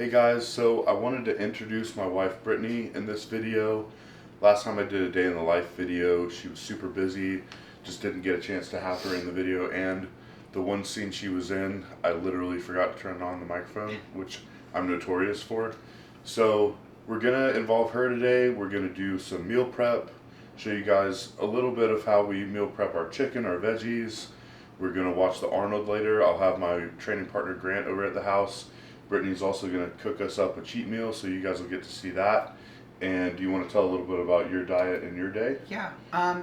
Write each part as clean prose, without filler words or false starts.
Hey guys, so I wanted to introduce my wife Brittany in this video. Last time I did a day in the life video, she was super busy, just didn't get a chance to have her in the video, and the one scene she was in, I literally forgot to turn on the microphone, which I'm notorious for. So we're gonna involve her today. We're gonna do some meal prep, show you guys a little bit of how we meal prep our chicken, our veggies. We're gonna watch the Arnold later. I'll have my training partner Grant over at the house. Brittany's also going to cook us up a cheat meal, so you guys will get to see that. And do you want to tell a little bit about your diet and your day? Yeah.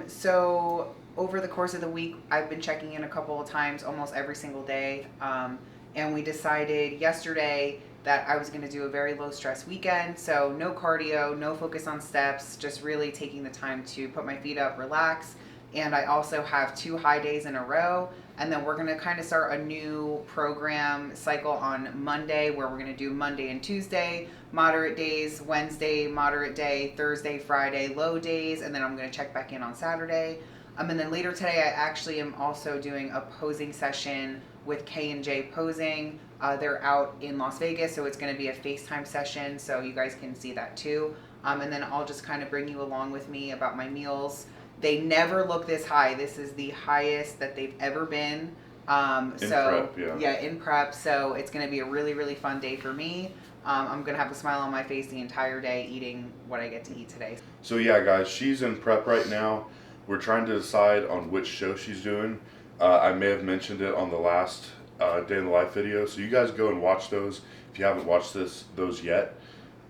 So over the course of the week, I've been checking in a couple of times, almost every single day. And we decided yesterday that I was going to do a very low stress weekend. So no cardio, no focus on steps, just really taking the time to put my feet up, relax. And I also have 2 high days in a row. And then we're going to kind of start a new program cycle on Monday, where we're going to do Monday and Tuesday, moderate days, Wednesday, moderate day, Thursday, Friday, low days. And then I'm going to check back in on Saturday. And then later today, I actually am also doing a posing session with K&J Posing. They're out in Las Vegas, so it's going to be a FaceTime session, so you guys can see that too. And then I'll just kind of bring you along with me about my meals. They never look this high. This is the highest that they've ever been. In prep, yeah. In prep. So it's going to be a really, really fun day for me. I'm going to have a smile on my face the entire day eating what I get to eat today. So yeah, guys, she's in prep right now. We're trying to decide on which show she's doing. I may have mentioned it on the last Day in the Life video, so you guys go and watch those if you haven't watched those yet.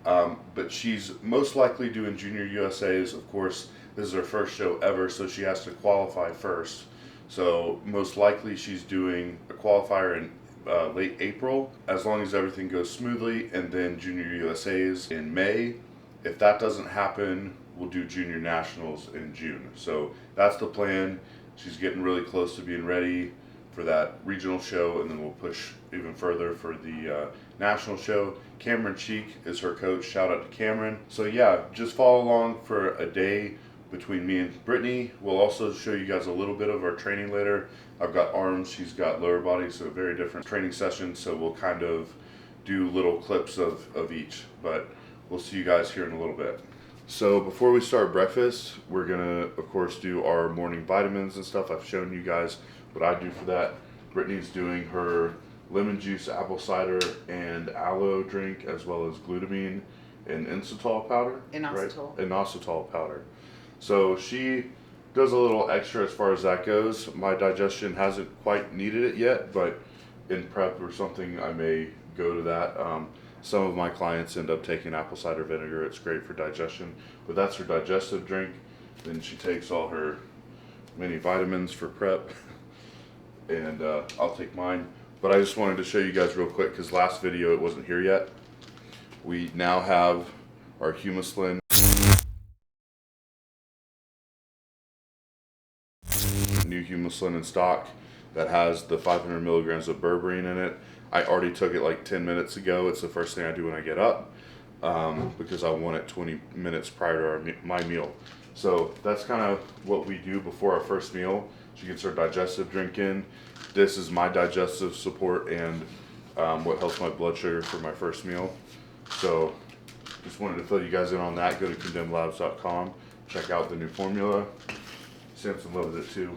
But she's most likely doing Junior USA's, of course. This is her first show ever, so she has to qualify first. So most likely she's doing a qualifier in late April, as long as everything goes smoothly, and then Junior USA's in May. If that doesn't happen, we'll do Junior Nationals in June. So that's the plan. She's getting really close to being ready for that regional show, and then we'll push even further for the national show. Cameron Cheek is her coach. Shout out to Cameron. So yeah, just follow along for a day between me and Brittany. We'll also show you guys a little bit of our training later. I've got arms, she's got lower body, so very different training sessions. So we'll kind of do little clips of each, but we'll see you guys here in a little bit. So before we start breakfast, we're gonna, of course, do our morning vitamins and stuff. I've shown you guys what I do for that. Brittany's doing her lemon juice, apple cider, and aloe drink, as well as glutamine and inositol powder. Inositol. Right? Inositol powder. So she does a little extra as far as that goes. My digestion hasn't quite needed it yet, but in prep or something, I may go to that. Some of my clients end up taking apple cider vinegar. It's great for digestion, but that's her digestive drink. Then she takes all her mini vitamins for prep, and I'll take mine. But I just wanted to show you guys real quick, because last video it wasn't here yet. We now have our Humislin new Humislin in stock that has the 500 milligrams of berberine in it. I already took it like 10 minutes ago. It's the first thing I do when I get up, because I want it 20 minutes prior to my meal. So that's kind of what we do before our first meal. She gets her digestive drink in. This is my digestive support and what helps my blood sugar for my first meal. So just wanted to fill you guys in on that. Go to condemnedlabs.com. Check out the new formula. Samson loves it too.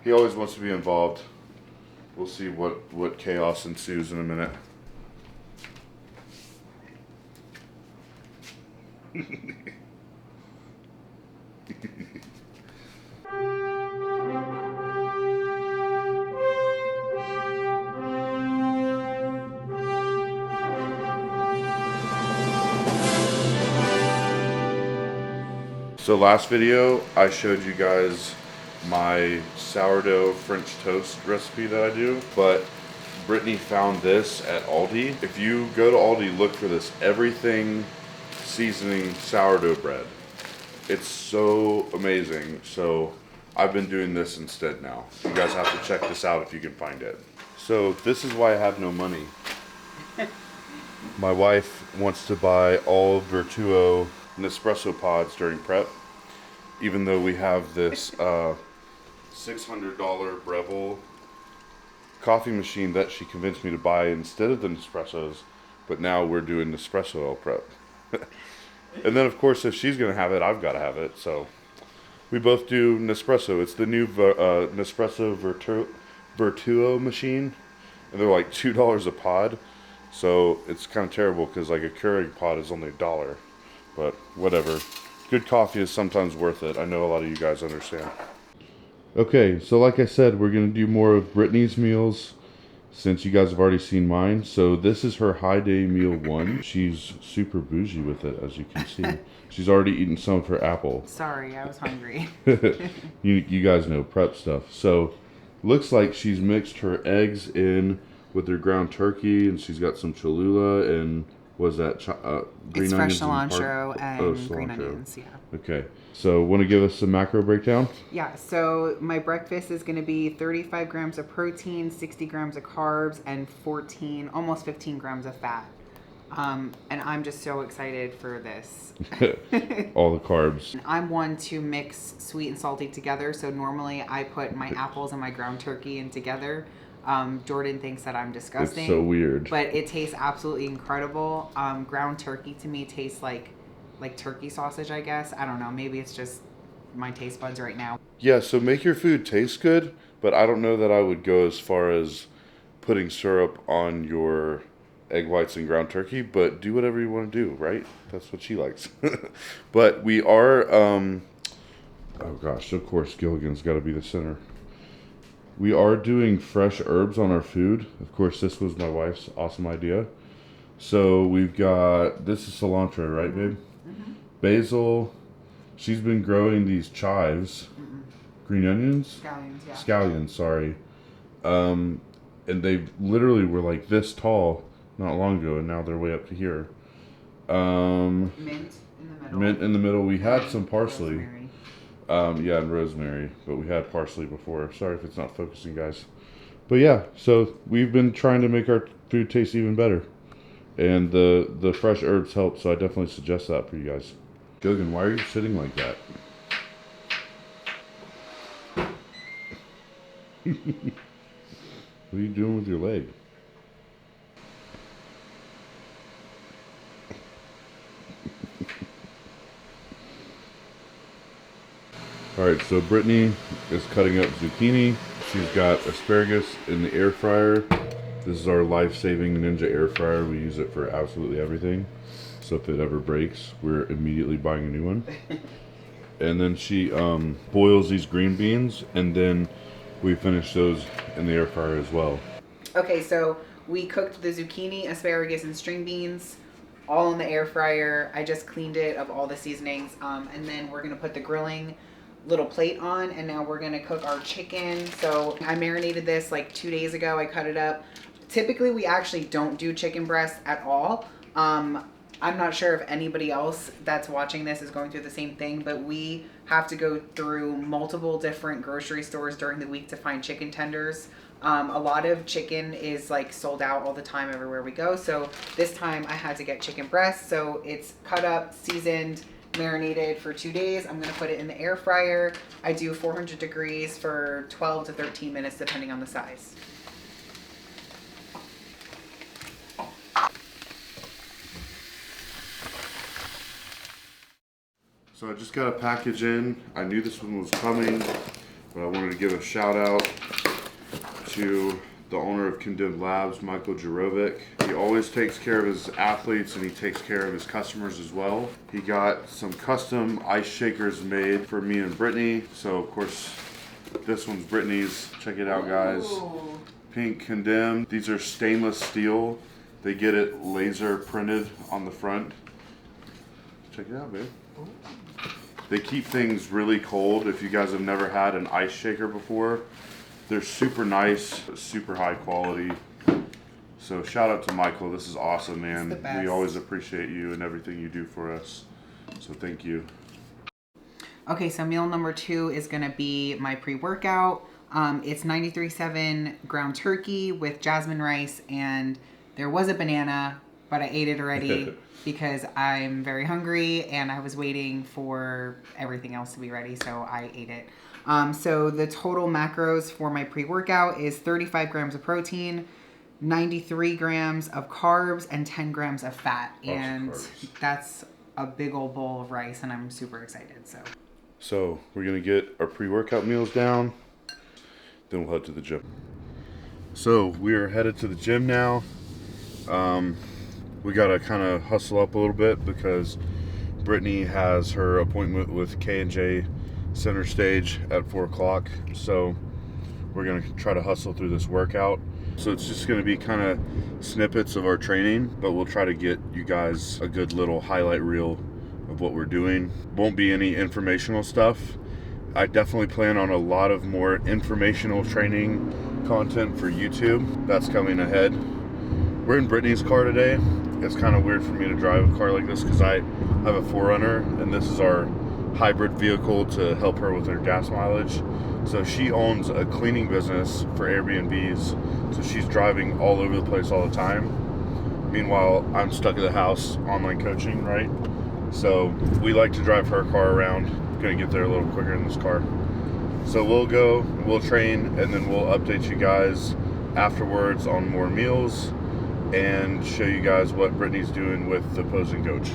He always wants to be involved. We'll see what chaos ensues in a minute. So last video, I showed you guys my sourdough French toast recipe that I do, but Brittany found this at Aldi. If you go to Aldi, look for this everything seasoning sourdough bread. It's so amazing. So I've been doing this instead now. You guys have to check this out if you can find it. So this is why I have no money. My wife wants to buy all Vertuo Nespresso pods during prep, even though we have this $600 Breville coffee machine that she convinced me to buy instead of the Nespressos, but now we're doing Nespresso oil prep. And then, of course, if she's going to have it, I've got to have it. So we both do Nespresso. It's the new Nespresso Virtuo machine, and they're like $2 a pod. So it's kind of terrible because like a Keurig pod is only $1. But whatever. Good coffee is sometimes worth it. I know a lot of you guys understand. Okay, so like I said, we're going to do more of Brittany's meals since you guys have already seen mine. So this is her high day meal 1. She's super bougie with it, as you can see. She's already eaten some of her apple. Sorry, I was hungry. You guys know prep stuff. So looks like she's mixed her eggs in with her ground turkey, and she's got some Cholula and was that green it's onions? Fresh cilantro and green onions, yeah. Okay, so want to give us some macro breakdown? Yeah, so my breakfast is going to be 35 grams of protein, 60 grams of carbs, and almost 15 grams of fat. And I'm just so excited for this. All the carbs. I'm one to mix sweet and salty together, so normally I put my apples and my ground turkey in together. Jordan thinks that I'm disgusting. It's so weird. But it tastes absolutely incredible. Ground turkey to me tastes like turkey sausage, I guess. I don't know. Maybe it's just my taste buds right now. Yeah, so make your food taste good, but I don't know that I would go as far as putting syrup on your egg whites and ground turkey, but do whatever you want to do, right? That's what she likes. But we are, oh gosh, of course, Gilligan's got to be the center. We are doing fresh herbs on our food. Of course, this was my wife's awesome idea. So we've got, this is cilantro, right, babe? Mm-hmm. Basil. She's been growing these chives. Mm-mm. Green onions? Scallions, yeah. Scallions, sorry. And they literally were like this tall not long ago, and now they're way up to here. Mint in the middle. Mint in the middle. We had some parsley. Rosemary. Yeah, and rosemary, but we had parsley before. Sorry if it's not focusing, guys. But yeah, so we've been trying to make our food taste even better. And the fresh herbs help, so I definitely suggest that for you guys. Gilligan, why are you sitting like that? What are you doing with your leg? Alright, so Brittany is cutting up zucchini. She's got asparagus in the air fryer. This is our life-saving Ninja air fryer. We use it for absolutely everything. So if it ever breaks, we're immediately buying a new one. And then she boils these green beans, and then we finish those in the air fryer as well. Okay, so we cooked the zucchini, asparagus, and string beans all in the air fryer. I just cleaned it of all the seasonings. And then we're going to put the grilling little plate on, and now we're going to cook our chicken. So I marinated this like 2 days ago. I cut it up. Typically, we actually don't do chicken breast at all. I'm not sure if anybody else that's watching this is going through the same thing, but we have to go through multiple different grocery stores during the week to find chicken tenders. A lot of chicken is like sold out all the time everywhere we go. So this time I had to get chicken breast. So it's cut up, seasoned, marinated for 2 days. I'm going to put it in the air fryer. I do 400 degrees for 12 to 13 minutes depending on the size. So I just got a package in. I knew this one was coming, but I wanted to give a shout out to the owner of Condemned Labs, Michael Jarovic. He always takes care of his athletes and he takes care of his customers as well. He got some custom ice shakers made for me and Brittany. So of course, this one's Brittany's. Check it out, guys. Ooh. Pink Condemned. These are stainless steel. They get it laser printed on the front. Check it out, babe. Ooh. They keep things really cold. If you guys have never had an ice shaker before, they're super nice, super high quality. So shout out to Michael. This is awesome, man. We always appreciate you and everything you do for us. So thank you. Okay, so meal number 2 is going to be my pre-workout. It's 93.7 ground turkey with jasmine rice, and there was a banana, but I ate it already because I'm very hungry and I was waiting for everything else to be ready, so I ate it. So the total macros for my pre-workout is 35 grams of protein, 93 grams of carbs, and 10 grams of fat. And that's a big old bowl of rice, and I'm super excited. So we're gonna get our pre-workout meals down, then we'll head to the gym. So we are headed to the gym now. We gotta kind of hustle up a little bit because Brittany has her appointment with K&J Center Stage at 4 o'clock. So we're gonna try to hustle through this workout. So it's just gonna be kind of snippets of our training, but we'll try to get you guys a good little highlight reel of what we're doing. Won't be any informational stuff. I definitely plan on a lot of more informational training content for YouTube. That's coming ahead. We're in Brittany's car today. It's kind of weird for me to drive a car like this because I have a 4Runner and this is our hybrid vehicle to help her with her gas mileage. So she owns a cleaning business for Airbnbs, so she's driving all over the place all the time. Meanwhile, I'm stuck at the house online coaching, right? So we like to drive her car around. Gonna get there a little quicker in this car. So we'll go, we'll train, and then we'll update you guys afterwards on more meals and show you guys what Brittany's doing with the posing coach.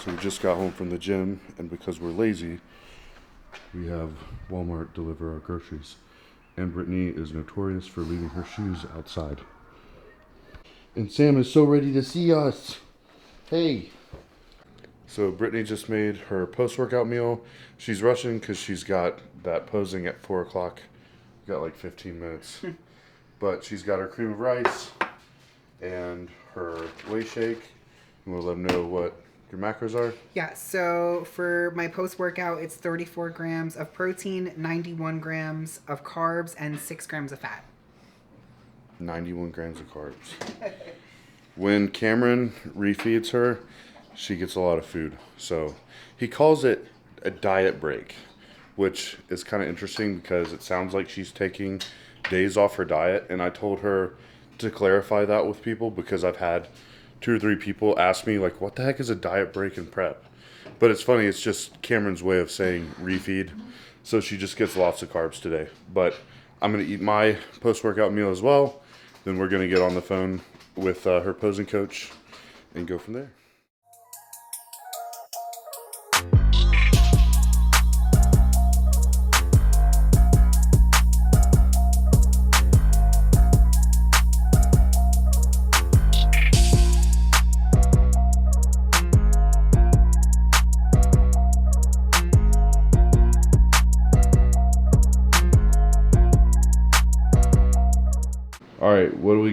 So we just got home from the gym, and because we're lazy, we have Walmart deliver our groceries. And Brittany is notorious for leaving her shoes outside. And Sam is so ready to see us. Hey. So Brittany just made her post-workout meal. She's rushing because she's got that posing at 4 o'clock. Got like 15 minutes. But she's got her cream of rice and her whey shake. And we'll let them know what your macros are. Yeah, so for my post-workout, it's 34 grams of protein, 91 grams of carbs, and 6 grams of fat. 91 grams of carbs. When Cameron refeeds her, she gets a lot of food. So he calls it a diet break, which is kind of interesting because it sounds like she's taking days off her diet. And I told her to clarify that with people because I've had 2 or 3 people ask me, like, what the heck is a diet break in prep? But it's funny, it's just Cameron's way of saying refeed. So she just gets lots of carbs today. But I'm going to eat my post-workout meal as well. Then we're going to get on the phone with her posing coach and go from there.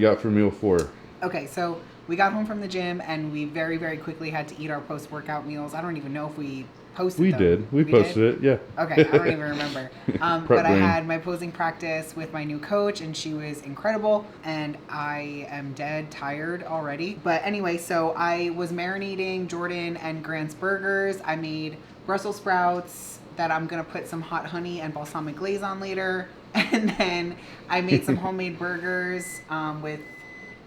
got for meal 4? Okay, so we got home from the gym and we very, very quickly had to eat our post-workout meals. I don't even know if we posted them. Did. We posted it, yeah. Okay, I don't even remember. But brain. I had my posing practice with my new coach and she was incredible. And I am dead tired already. But anyway, so I was marinating Jordan and Grant's burgers. I made Brussels sprouts that I'm going to put some hot honey and balsamic glaze on later. And then I made some homemade burgers with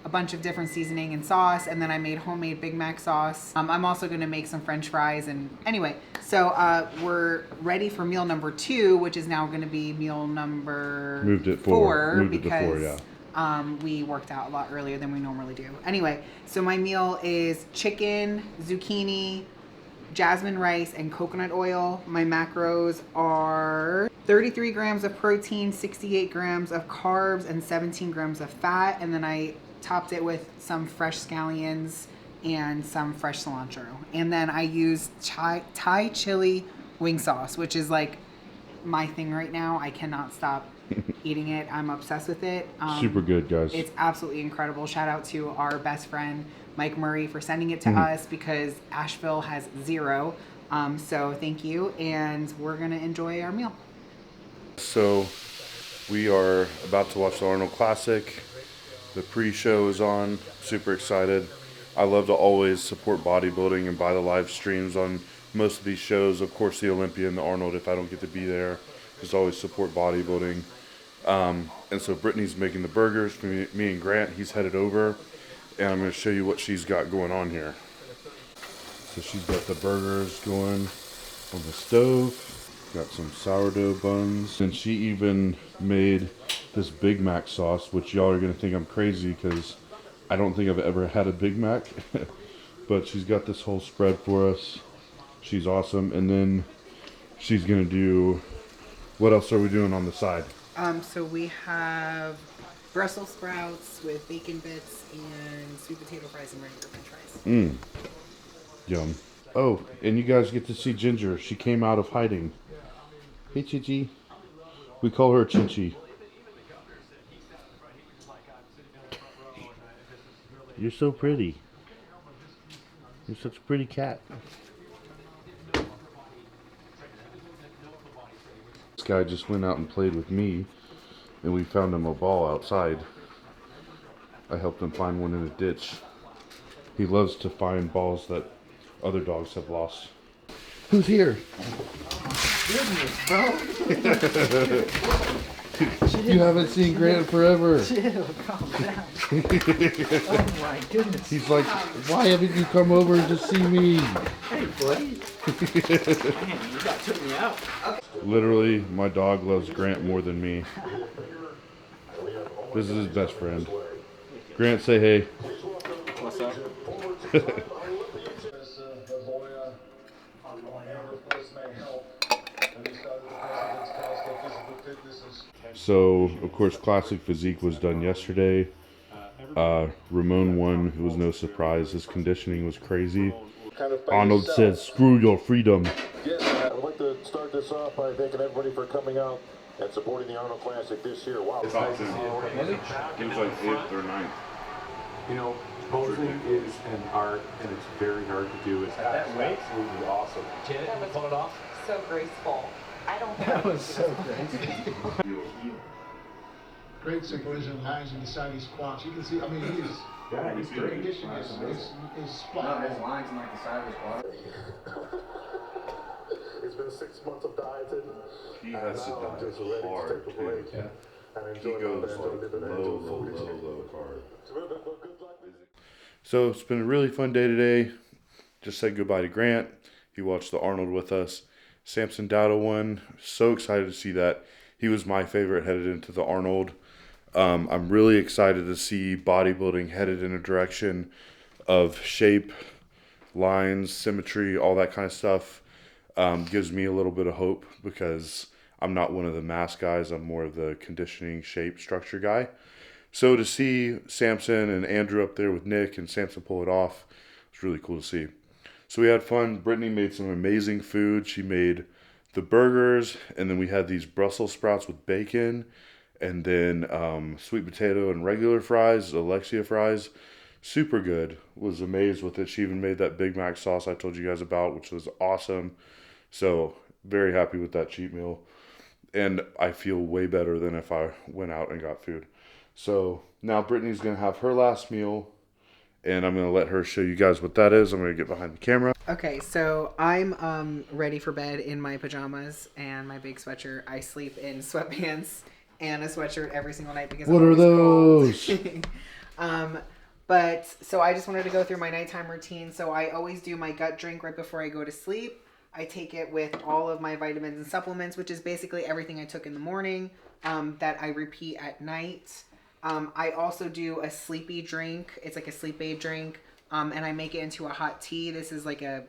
a bunch of different seasoning and sauce, and then I made homemade Big Mac sauce. I'm also gonna make some French fries, and anyway, so we're ready for meal number 2, which is now gonna be meal number Moved it 4 Moved because it to 4, yeah. we worked out a lot earlier than we normally do. Anyway, so my meal is chicken, zucchini, jasmine rice, and coconut oil. My macros are 33 grams of protein, 68 grams of carbs, and 17 grams of fat, and then I topped it with some fresh scallions and some fresh cilantro. And then I used Thai chili wing sauce, which is like my thing right now. I cannot stop eating it. I'm obsessed with it. Super good, guys. It's absolutely incredible. Shout out to our best friend, Mike Murray, for sending it to us because Asheville has 0. So thank you. And we're going to enjoy our meal. So we are about to watch the Arnold Classic. The pre-show is on. Super excited. I love to always support bodybuilding and buy the live streams on most of these shows. Of course, the Olympia and the Arnold, if I don't get to be there, just always support bodybuilding. And so Brittany's making the burgers for me and Grant. He's headed over, and I'm going to show you what she's got going on here. So she's got the burgers going on the stove. Got some sourdough buns, and she even made this Big Mac sauce, which y'all are gonna think I'm crazy because I don't think I've ever had a Big Mac. But she's got this whole spread for us. She's awesome. And then she's gonna do, what else are we doing on the side? So we have Brussels sprouts with bacon bits and sweet potato fries and regular French fries. Yum. Oh, and you guys get to see Ginger. She came out of hiding. Hey, Chichi. We call her Chichi. You're so pretty. You're such a pretty cat. This guy just went out and played with me, and we found him a ball outside. I helped him find one in a ditch. He loves to find balls that other dogs have lost. Who's here? Goodness, bro. You haven't seen Grant forever. Chill, calm down. Oh my goodness. He's like, why haven't you come over to see me? Hey, buddy. Man, you got took me out. Literally, my dog loves Grant more than me. This is his best friend. Grant, say hey. What's up? So, of course, Classic Physique was done yesterday. Ramon won. It was no surprise. His conditioning was crazy. Arnold said, screw your freedom. Yes, I'd like to start this off by thanking everybody for coming out and supporting the Arnold Classic this year. Wow. It's nice to see it. It was like 8th or 9th. You know, posing is an art, and it's very hard to do. It's absolutely awesome. Janet, you pull it off? So graceful. I don't That was so crazy. Great circulation lines and beside his squats. You can see, I mean, his condition is splat. His lines in like the side of his quad. It's been 6 months of dieting. He has to I'm just diet ready to hard, take a break too. and He enjoy goes my like low carb. carb. So it's been a really fun day today. Just said goodbye to Grant. He watched the Arnold with us. Samson Dowda won. So excited to see that. He was my favorite headed into the Arnold. I'm really excited to see bodybuilding headed in a direction of shape, lines, symmetry, all that kind of stuff. Gives me a little bit of hope because I'm not one of the mass guys. I'm more of the conditioning, shape, structure guy. So to see Samson and Andrew up there with Nick and Samson pull it off, it's really cool to see. So we had fun. Brittany made some amazing food. She made the burgers, and then we had these Brussels sprouts with bacon, And then sweet potato and regular fries, Alexia fries. Super good. Was amazed with it. She even made that Big Mac sauce I told you guys about, which was awesome. So very happy with that cheat meal. And I feel way better than if I went out and got food. So now Brittany's going to have her last meal. And I'm going to let her show you guys what that is. I'm going to get behind the camera. Okay, so I'm ready for bed in my pajamas and my big sweatshirt. I sleep in sweatpants and a sweatshirt every single night because What I'm are always those? cold. But so I just wanted to go through my nighttime routine. So I always do my gut drink right before I go to sleep. I take it with all of my vitamins and supplements, which is basically everything I took in the morning that I repeat at night. I also do a sleepy drink. It's like a sleep aid drink. And I make it into a hot tea. This is like a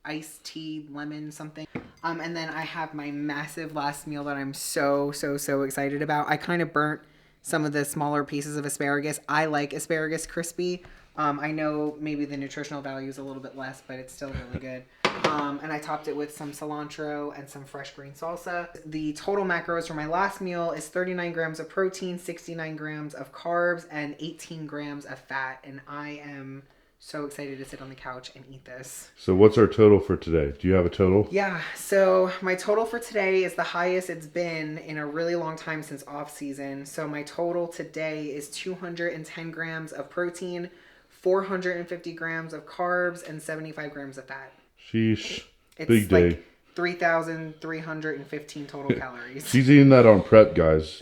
iced tea, lemon something. And then I have my massive last meal that I'm so excited about. I kind of burnt some of the smaller pieces of asparagus. I like asparagus crispy. I know maybe the nutritional value is a little bit less, but it's still really good. And I topped it with some cilantro and some fresh green salsa. The total macros for my last meal is 39 grams of protein, 69 grams of carbs, and 18 grams of fat. And I am so excited to sit on the couch and eat this. So what's our total for today? Do you have a total? Yeah, so my total for today is the highest it's been in a really long time since off season. So my total today is 210 grams of protein, 450 grams of carbs, and 75 grams of fat. Sheesh. It's Big day. like 3,315 total calories. She's eating that on prep, guys.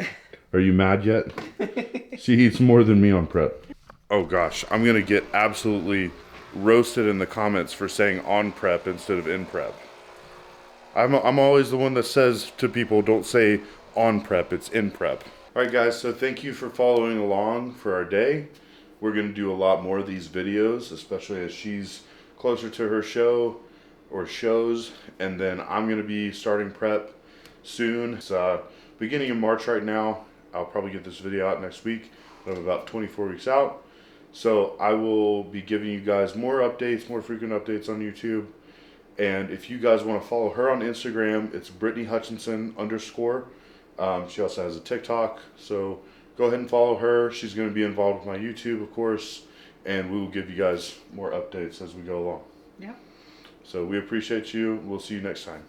Are you mad yet? She eats more than me on prep. Oh gosh, I'm gonna get absolutely roasted in the comments for saying on prep instead of in prep. I'm always the one that says to people, don't say on prep, it's in prep. All right guys, so thank you for following along for our day. We're gonna do a lot more of these videos, especially as she's closer to her show or shows, and then I'm gonna be starting prep soon. It's beginning of March right now. I'll probably get this video out next week. I'm about 24 weeks out. So I will be giving you guys more updates, more frequent updates on YouTube. And if you guys want to follow her on Instagram, it's Brittany Hutchinson _. She also has a TikTok. So go ahead and follow her. She's going to be involved with my YouTube, of course. And we will give you guys more updates as we go along. Yeah. So we appreciate you. We'll see you next time.